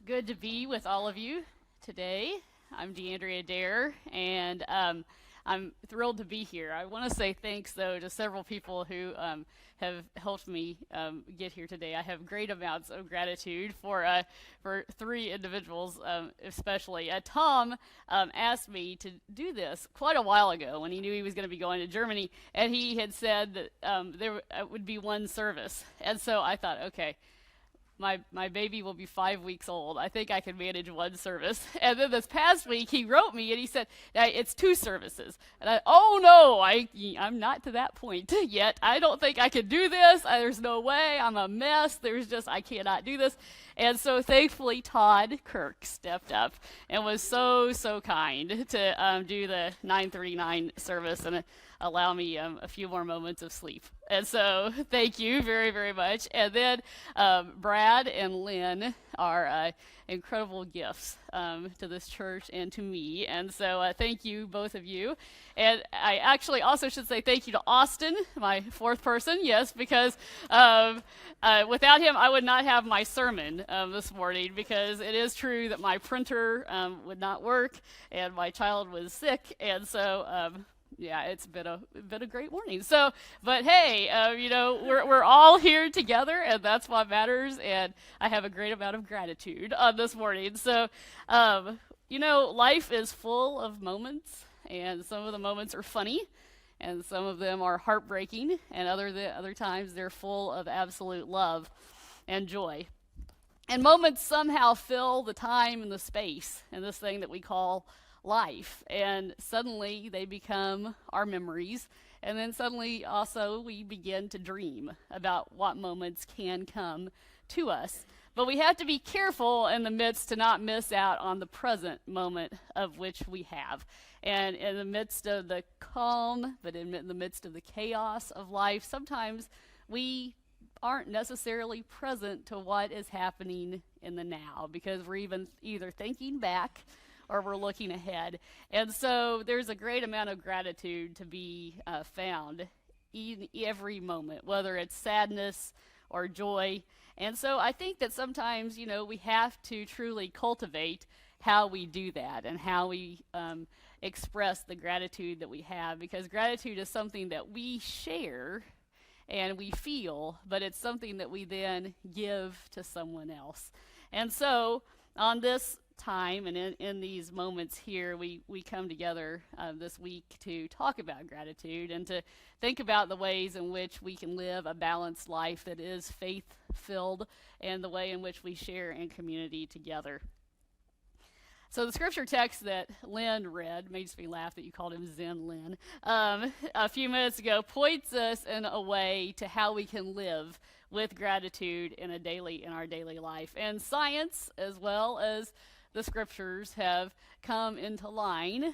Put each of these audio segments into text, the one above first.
good to be with all of you today. I'm Deandrea Dare, and I'm thrilled to be here. I want to say thanks, though, to several people who have helped me get here today. I have great amounts of gratitude for three individuals, especially. Tom asked me to do this quite a while ago when he knew he was going to be going to Germany, and he had said that there would be one service. And so I thought, okay, my baby will be 5 weeks old. I think I can manage one service. And then this past week, he wrote me and he said, it's two services. And oh no, I'm not to that point yet. I don't think I can do this. There's no way. I'm a mess. I cannot do this. And so thankfully, Todd Kirk stepped up and was so kind to do the 9:39 service and allow me a few more moments of sleep. And so thank you very, very much. And then Brad and Lynn are incredible gifts to this church and to me. And so thank you, both of you. And I actually also should say thank you to Austin, my fourth person, yes, because without him, I would not have my sermon this morning, because it is true that my printer would not work and my child was sick. And so yeah, it's been a great morning. So, but hey, we're all here together, and that's what matters. And I have a great amount of gratitude on this morning. So, life is full of moments, and some of the moments are funny, and some of them are heartbreaking, and other times they're full of absolute love and joy. And moments somehow fill the time and the space in this thing that we call life, and suddenly they become our memories, and then suddenly also we begin to dream about what moments can come to us. But we have to be careful in the midst to not miss out on the present moment of which we have. And in the midst of the calm, but in the midst of the chaos of life, sometimes we aren't necessarily present to what is happening in the now, because we're either thinking back or we're looking ahead. And so there's a great amount of gratitude to be found in every moment, whether it's sadness or joy. And so I think that sometimes, we have to truly cultivate how we do that and how we express the gratitude that we have, because gratitude is something that we share and we feel, but it's something that we then give to someone else. And so on this time and in these moments here, we come together this week to talk about gratitude and to think about the ways in which we can live a balanced life that is faith-filled, and the way in which we share in community together. So the scripture text that Lynn read, makes me laugh that you called him Zen Lynn, a few minutes ago, points us in a way to how we can live with gratitude in our daily life. And science, as well as the scriptures, have come into line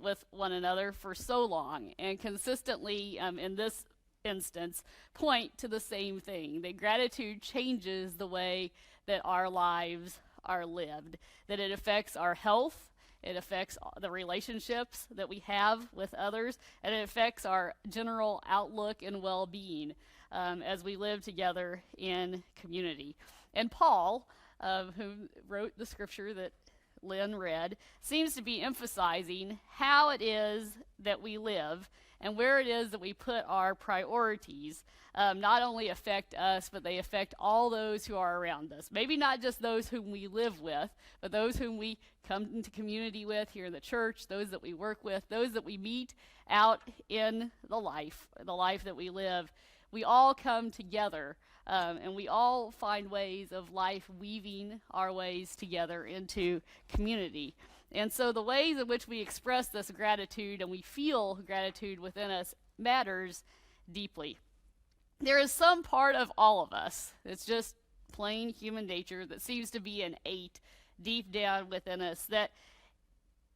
with one another for so long, and consistently in this instance point to the same thing, that gratitude changes the way that our lives are lived, that it affects our health, it affects the relationships that we have with others, and it affects our general outlook and well-being as we live together in community. And Paul, who wrote the scripture that Lynn read, seems to be emphasizing how it is that we live and where it is that we put our priorities not only affect us, but they affect all those who are around us. Maybe not just those whom we live with, but those whom we come into community with here in the church, those that we work with, those that we meet out in the life that we live. We all come together, and we all find ways of life weaving our ways together into community. And so the ways in which we express this gratitude and we feel gratitude within us matters deeply. There is some part of all of us, it's just plain human nature, that seems to be innate deep down within us, that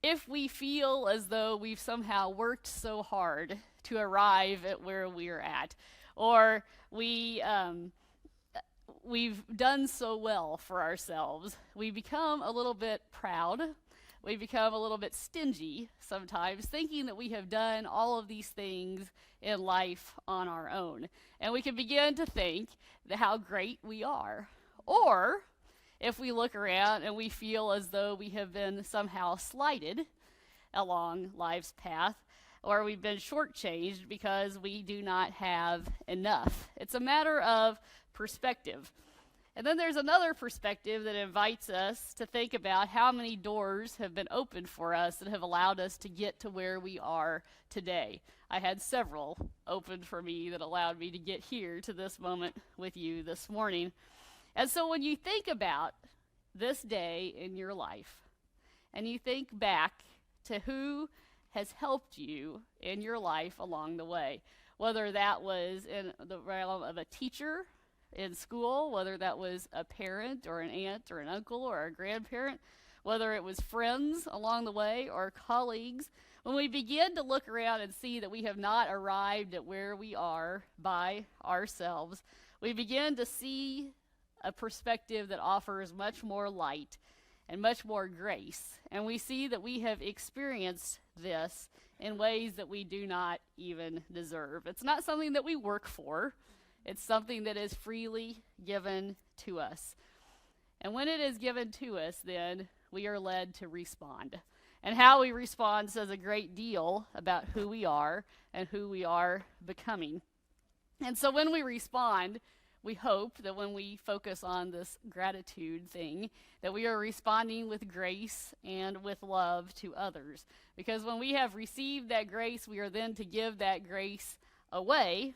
if we feel as though we've somehow worked so hard to arrive at where we're at, or we've done so well for ourselves, we become a little bit proud. We become a little bit stingy sometimes, thinking that we have done all of these things in life on our own. And we can begin to think that how great we are. Or if we look around and we feel as though we have been somehow slighted along life's path, or we've been shortchanged because we do not have enough. It's a matter of perspective. And then there's another perspective that invites us to think about how many doors have been opened for us that have allowed us to get to where we are today. I had several opened for me that allowed me to get here to this moment with you this morning. And so when you think about this day in your life, and you think back to who has helped you in your life along the way, whether that was in the realm of a teacher in school, whether that was a parent or an aunt or an uncle or a grandparent, whether it was friends along the way or colleagues, when we begin to look around and see that we have not arrived at where we are by ourselves, we begin to see a perspective that offers much more light and much more grace. And we see that we have experienced this in ways that we do not even deserve. It's not something that we work for. It's something that is freely given to us. And when it is given to us, then we are led to respond. And how we respond says a great deal about who we are and who we are becoming. And so when we respond, we hope that when we focus on this gratitude thing, that we are responding with grace and with love to others. Because when we have received that grace, we are then to give that grace away.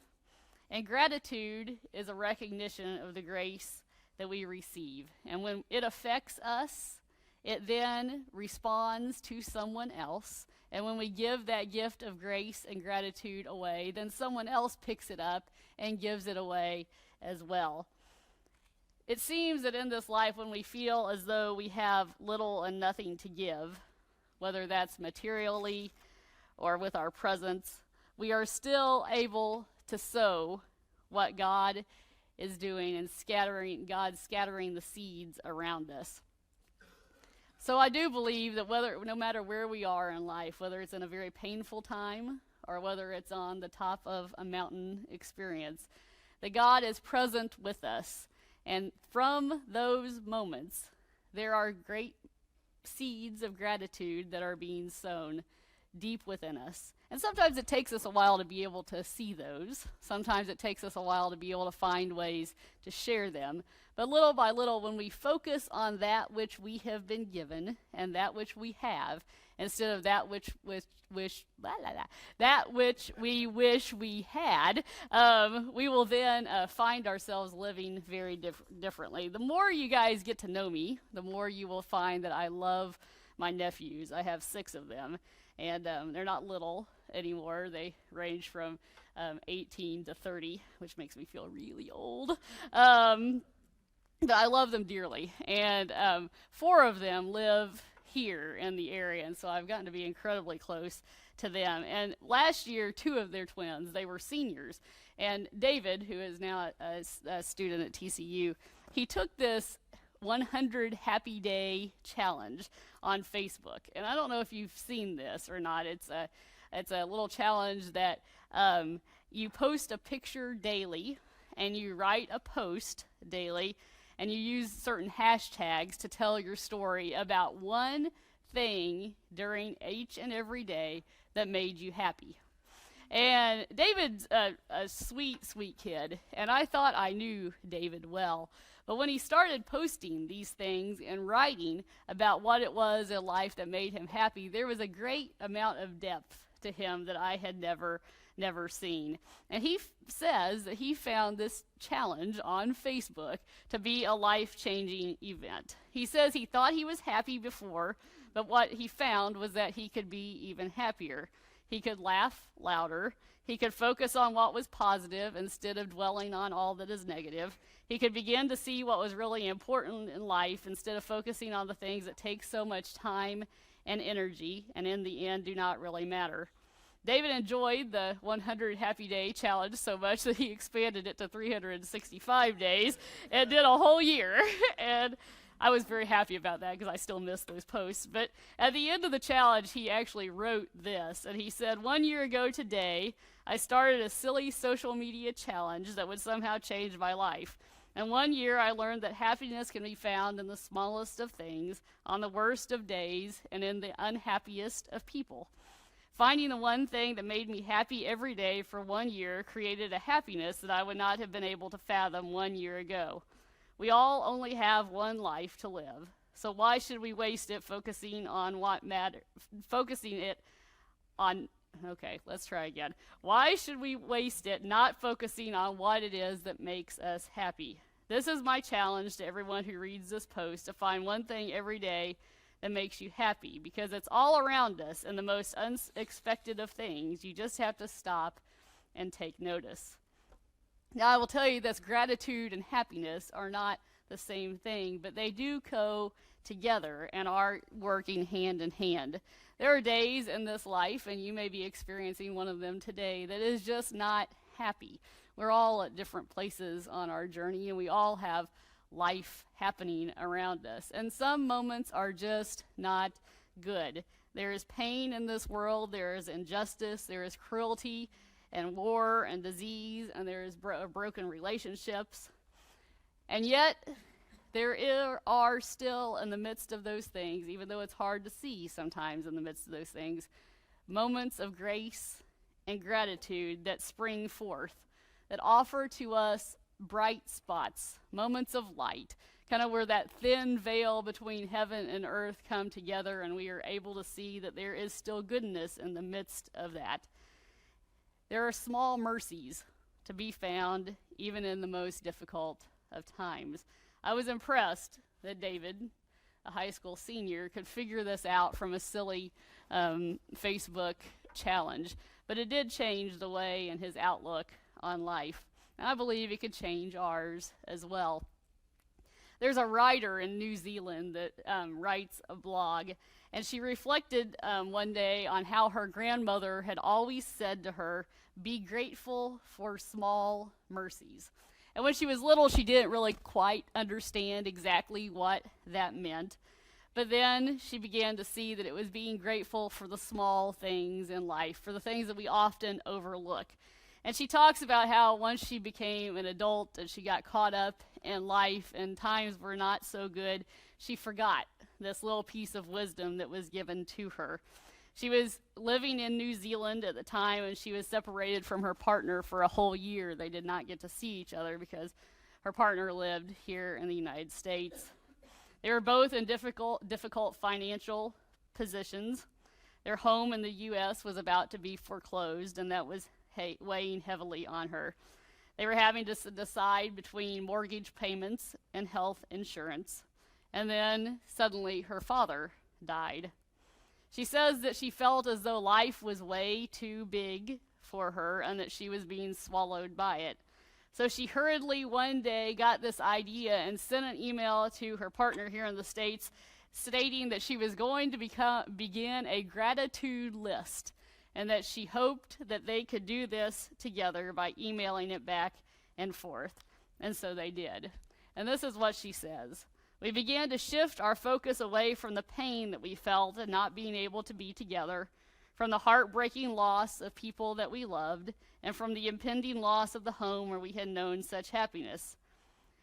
And gratitude is a recognition of the grace that we receive. And when it affects us, it then responds to someone else. And when we give that gift of grace and gratitude away, then someone else picks it up and gives it away as well. It seems that in this life, when we feel as though we have little and nothing to give, whether that's materially or with our presence, we are still able to sow what God is doing and God's scattering the seeds around us. So I do believe that no matter where we are in life, whether it's in a very painful time or whether it's on the top of a mountain experience, that God is present with us. And from those moments, there are great seeds of gratitude that are being sown deep within us. And sometimes it takes us a while to be able to see those. Sometimes it takes us a while to be able to find ways to share them. But little by little, when we focus on that which we have been given and that which we have, instead of that which we wish we had, we will then find ourselves living very differently. The more you guys get to know me, the more you will find that I love my nephews. I have 6 of them, and they're not little anymore. They range from 18 to 30, which makes me feel really old. But I love them dearly, and 4 of them live here in the area, and so I've gotten to be incredibly close to them. And last year, 2 of their twins, they were seniors, and David, who is now a student at TCU, he took this 100 Happy Day challenge on Facebook. And I don't know if you've seen this or not. It's a little challenge that you post a picture daily, and you write a post daily, and you use certain hashtags to tell your story about one thing during each and every day that made you happy. And David's a sweet, sweet kid, and I thought I knew David well. But when he started posting these things and writing about what it was in life that made him happy, there was a great amount of depth to him that I had never seen. And he says that he found this challenge on Facebook to be a life-changing event. He says he thought he was happy before, but what he found was that he could be even happier. He could laugh louder. He could focus on what was positive instead of dwelling on all that is negative. He could begin to see what was really important in life instead of focusing on the things that take so much time and energy and in the end do not really matter. David enjoyed the 100 Happy Day challenge so much that he expanded it to 365 days and did a whole year. And I was very happy about that because I still miss those posts. But at the end of the challenge, he actually wrote this. And he said, 1 year ago today, I started a silly social media challenge that would somehow change my life. And one year I learned that happiness can be found in the smallest of things, on the worst of days, and in the unhappiest of people. Finding the one thing that made me happy every day for 1 year created a happiness that I would not have been able to fathom 1 year ago. We all only have one life to live, so why should we waste it focusing on what matters? Okay, let's try again. Why should we waste it not focusing on what it is that makes us happy? This is my challenge to everyone who reads this post, to find one thing every day that makes you happy, because it's all around us in the most unexpected of things. You just have to stop and take notice. Now, I will tell you that gratitude and happiness are not the same thing, but they do go together and are working hand in hand. There are days in this life, and you may be experiencing one of them today, that is just not happy. We're all at different places on our journey, and we all have life happening around us. And some moments are just not good. There is pain in this world, there is injustice, there is cruelty and war and disease, and there is broken relationships. And yet, there are still, in the midst of those things, even though it's hard to see sometimes in the midst of those things, moments of grace and gratitude that spring forth, that offer to us bright spots, moments of light, kind of where that thin veil between heaven and earth come together, and we are able to see that there is still goodness in the midst of that. There are small mercies to be found even in the most difficult of times. I was impressed that David, a high school senior, could figure this out from a silly Facebook challenge, but it did change the way and his outlook on life. And I believe it could change ours as well. There's a writer in New Zealand that writes a blog, and she reflected one day on how her grandmother had always said to her, "Be grateful for small mercies." And when she was little, she didn't really quite understand exactly what that meant. But then she began to see that it was being grateful for the small things in life, for the things that we often overlook. And she talks about how once she became an adult and she got caught up in life and times were not so good, she forgot this little piece of wisdom that was given to her. She was living in New Zealand at the time, and she was separated from her partner for a whole year. They did not get to see each other because her partner lived here in the United States. They were both in difficult financial positions. Their home in the U.S. was about to be foreclosed, and that was weighing heavily on her. They were having to decide between mortgage payments and health insurance. And then suddenly her father died. She says that she felt as though life was way too big for her and that she was being swallowed by it. So she hurriedly one day got this idea and sent an email to her partner here in the States stating that she was going to begin a gratitude list, and that she hoped that they could do this together by emailing it back and forth. And so they did. And this is what she says. "We began to shift our focus away from the pain that we felt at not being able to be together, from the heartbreaking loss of people that we loved, and from the impending loss of the home where we had known such happiness.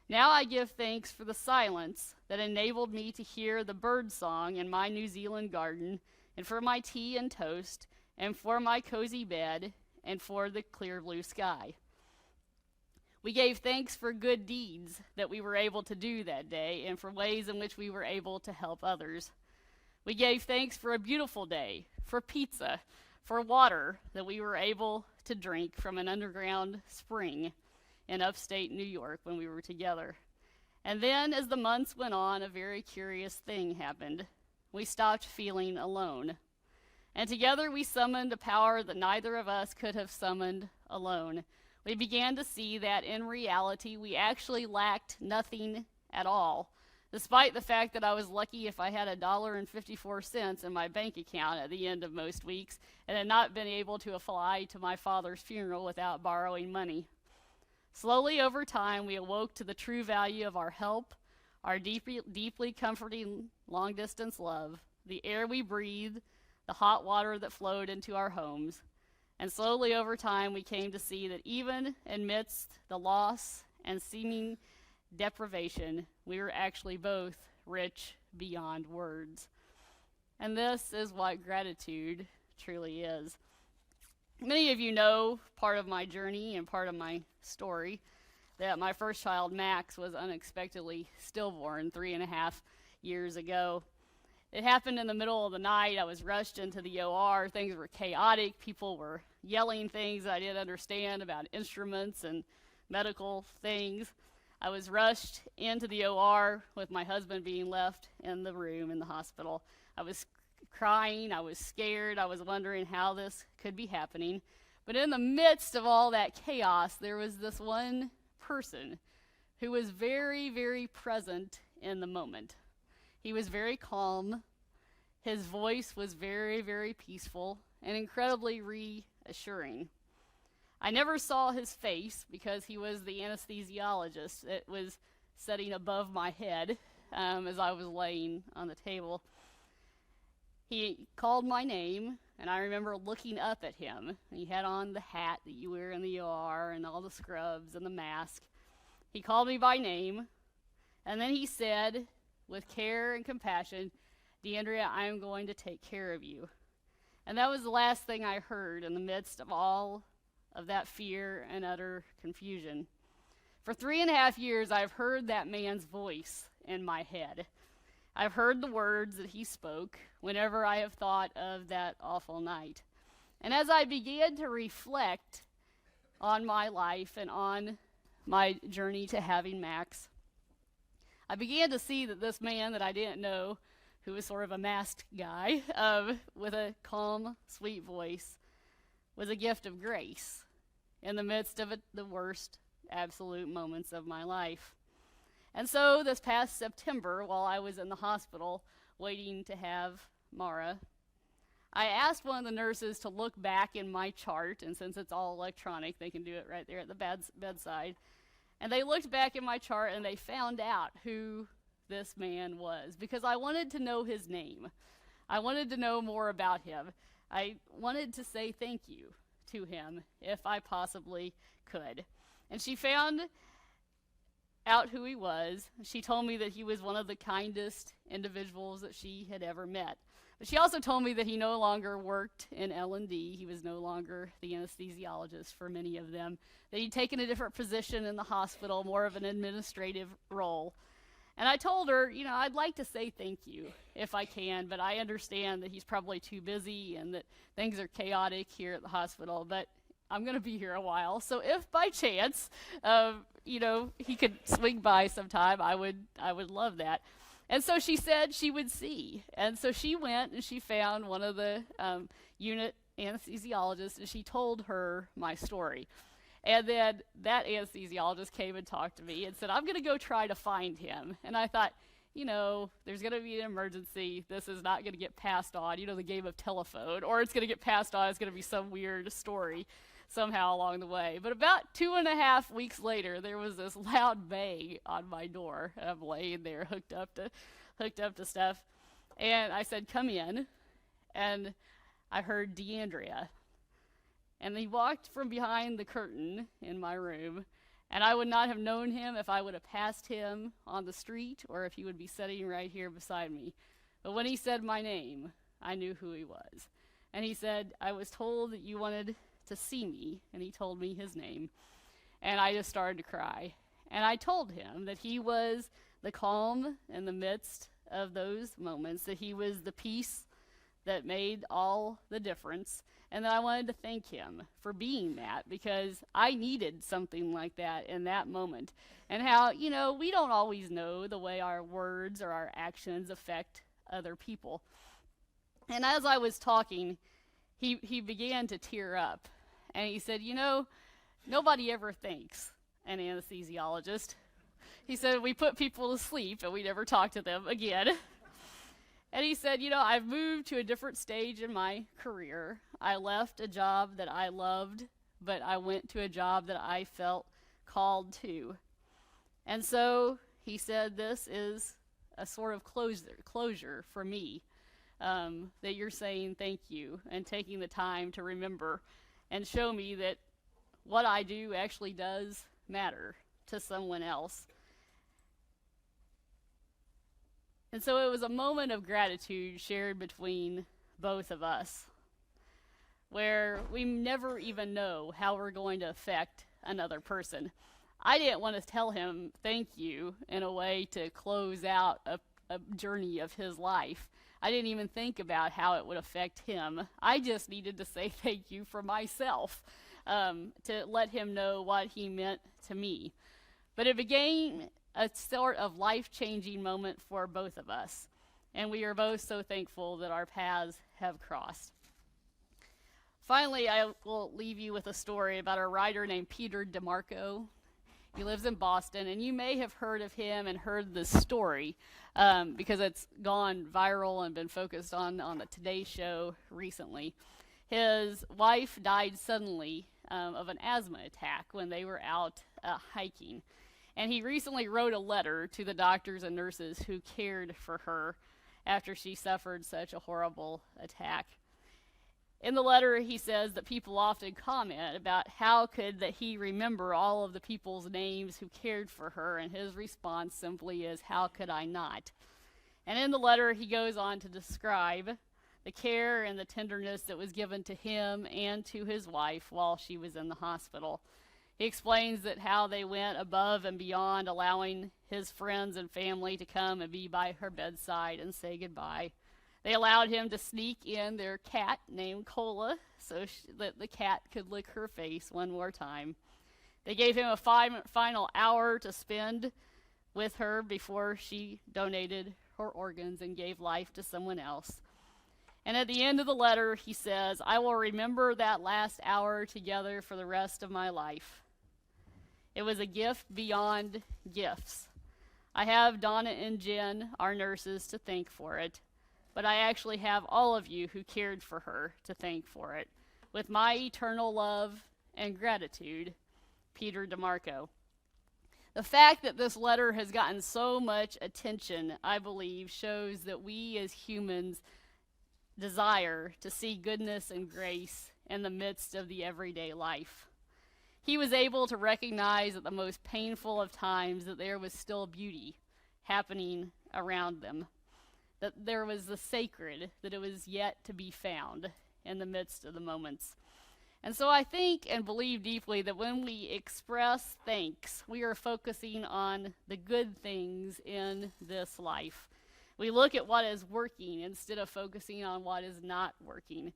Now I give thanks for the silence that enabled me to hear the bird song in my New Zealand garden, and for my tea and toast, and for my cozy bed, and for the clear blue sky. We gave thanks for good deeds that we were able to do that day, and for ways in which we were able to help others. We gave thanks for a beautiful day, for pizza, for water that we were able to drink from an underground spring in upstate New York when we were together. And then, as the months went on, a very curious thing happened. We stopped feeling alone. And together we summoned a power that neither of us could have summoned alone. We began to see that in reality we actually lacked nothing at all, despite the fact that I was lucky if I had $1.54 in my bank account at the end of most weeks and had not been able to fly to my father's funeral without borrowing money. Slowly over time, we awoke to the true value of our help, our deeply comforting long-distance love, the air we breathed, the hot water that flowed into our homes. And slowly over time, we came to see that even amidst the loss and seeming deprivation, we were actually both rich beyond words. And this is what gratitude truly is. Many of you know part of my journey and part of my story, that my first child, Max, was unexpectedly stillborn 3.5 years ago. It happened in the middle of the night. I was rushed into the OR. Things were chaotic. People were yelling things I didn't understand about instruments and medical things. I was rushed into the OR with my husband being left in the room in the hospital. I was crying. I was scared. I was wondering how this could be happening. But in the midst of all that chaos, there was this one person who was very, very present in the moment. He was very calm. His voice was very, very peaceful and incredibly reassuring. I never saw his face because he was the anesthesiologist that was sitting above my head as I was laying on the table. He called my name, and I remember looking up at him. He had on the hat that you wear in the OR and all the scrubs and the mask. He called me by name, and then he said, with care and compassion, "Deandrea, I am going to take care of you." And that was the last thing I heard in the midst of all of that fear and utter confusion. For 3.5 years, I've heard that man's voice in my head. I've heard the words that he spoke whenever I have thought of that awful night. And as I began to reflect on my life and on my journey to having Max, I began to see that this man that I didn't know, who was sort of a masked guy with a calm, sweet voice, was a gift of grace in the midst of the worst absolute moments of my life. And so this past September, while I was in the hospital waiting to have Mara, I asked one of the nurses to look back in my chart, and since it's all electronic, they can do it right there at the bedside. And they looked back in my chart and they found out who this man was, because I wanted to know his name. I wanted to know more about him. I wanted to say thank you to him if I possibly could. And she found out who he was. She told me that he was one of the kindest individuals that she had ever met. But she also told me that he no longer worked in L&D. He was no longer the anesthesiologist for many of them. That he'd taken a different position in the hospital, more of an administrative role. And I told her, I'd like to say thank you if I can, but I understand that he's probably too busy and that things are chaotic here at the hospital, but I'm going to be here a while. So if by chance, he could swing by sometime, I would love that. And so she said she would see. And so she went and she found one of the unit anesthesiologists, and she told her my story. And then that anesthesiologist came and talked to me and said, "I'm going to go try to find him." And I thought, there's going to be an emergency. This is not going to get passed on, the game of telephone, or it's going to get passed on. It's going to be some weird story somehow along the way. But about 2.5 weeks later, there was this loud bang on my door. And I'm laying there hooked up to stuff. And I said, "Come in." And I heard Deandrea. And he walked from behind the curtain in my room, and I would not have known him if I would have passed him on the street or if he would be sitting right here beside me. But when he said my name, I knew who he was. And he said, "I was told that you wanted to see me," and he told me his name. And I just started to cry. And I told him that he was the calm in the midst of those moments, that he was the peace that made all the difference, and that I wanted to thank him for being that, because I needed something like that in that moment. And how, we don't always know the way our words or our actions affect other people. And as I was talking, he began to tear up. And he said, nobody ever thanks an anesthesiologist. He said, "We put people to sleep and we never talk to them again." And he said, "I've moved to a different stage in my career. I left a job that I loved, but I went to a job that I felt called to." And so he said, "This is a sort of closure for me, that you're saying thank you and taking the time to remember and show me that what I do actually does matter to someone else." And so it was a moment of gratitude shared between both of us, where we never even know how we're going to affect another person. I didn't want to tell him thank you in a way to close out a journey of his life. I didn't even think about how it would affect him. I just needed to say thank you for myself, to let him know what he meant to me. But it became a sort of life-changing moment for both of us, and we are both so thankful that our paths have crossed. Finally, I will leave you with a story about a writer named Peter DeMarco. He lives in Boston, and you may have heard of him and heard this story because it's gone viral and been focused on the Today Show recently. His wife died suddenly of an asthma attack when they were out hiking. And he recently wrote a letter to the doctors and nurses who cared for her after she suffered such a horrible attack. In the letter, he says that people often comment about how could that he remember all of the people's names who cared for her, and his response simply is, how could I not? And in the letter, he goes on to describe the care and the tenderness that was given to him and to his wife while she was in the hospital. He explains that how they went above and beyond, allowing his friends and family to come and be by her bedside and say goodbye. They allowed him to sneak in their cat named Cola so that the cat could lick her face one more time. They gave him a final hour to spend with her before she donated her organs and gave life to someone else. And at the end of the letter, he says, I will remember that last hour together for the rest of my life. It was a gift beyond gifts. I have Donna and Jen, our nurses, to thank for it, but I actually have all of you who cared for her to thank for it. With my eternal love and gratitude, Peter DeMarco. The fact that this letter has gotten so much attention, I believe, shows that we as humans desire to see goodness and grace in the midst of the everyday life. He was able to recognize at the most painful of times that there was still beauty happening around them, that there was the sacred, that it was yet to be found in the midst of the moments. And so I think and believe deeply that when we express thanks, we are focusing on the good things in this life. We look at what is working instead of focusing on what is not working.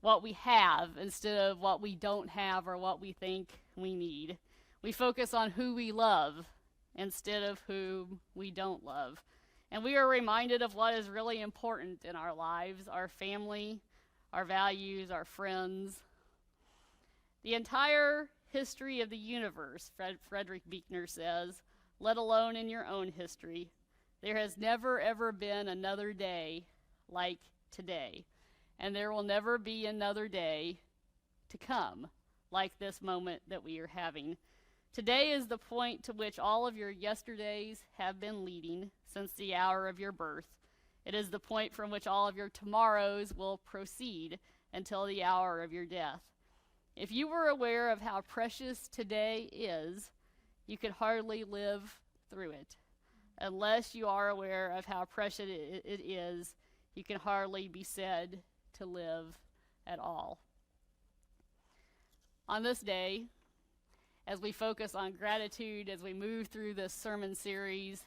What we have instead of what we don't have or what we think we need. We focus on who we love instead of who we don't love. And we are reminded of what is really important in our lives, our family, our values, our friends. The entire history of the universe, Frederick Buechner says, let alone in your own history, there has never ever been another day like today. And there will never be another day to come like this moment that we are having. Today is the point to which all of your yesterdays have been leading since the hour of your birth. It is the point from which all of your tomorrows will proceed until the hour of your death. If you were aware of how precious today is, you could hardly live through it. Unless you are aware of how precious it is, you can hardly be said to live at all. On this day, as we focus on gratitude, as we move through this sermon series,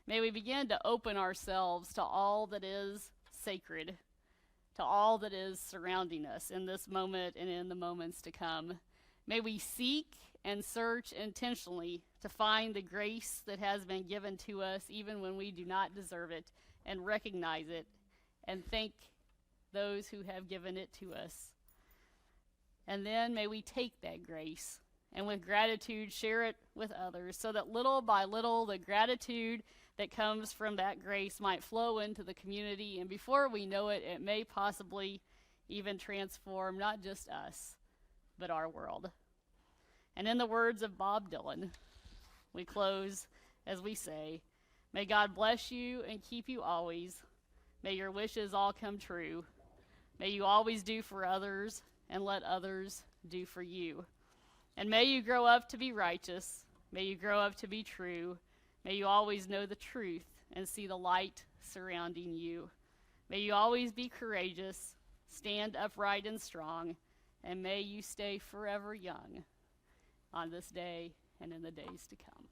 may we begin to open ourselves to all that is sacred, to all that is surrounding us in this moment and in the moments to come. May we seek and search intentionally to find the grace that has been given to us even when we do not deserve it, and recognize it and thank those who have given it to us. And then may we take that grace and with gratitude share it with others so that little by little the gratitude that comes from that grace might flow into the community, and before we know it, it may possibly even transform not just us, but our world. And in the words of Bob Dylan, we close as we say, may God bless you and keep you always. May your wishes all come true. May you always do for others and let others do for you. And may you grow up to be righteous. May you grow up to be true. May you always know the truth and see the light surrounding you. May you always be courageous, stand upright and strong, and may you stay forever young on this day and in the days to come.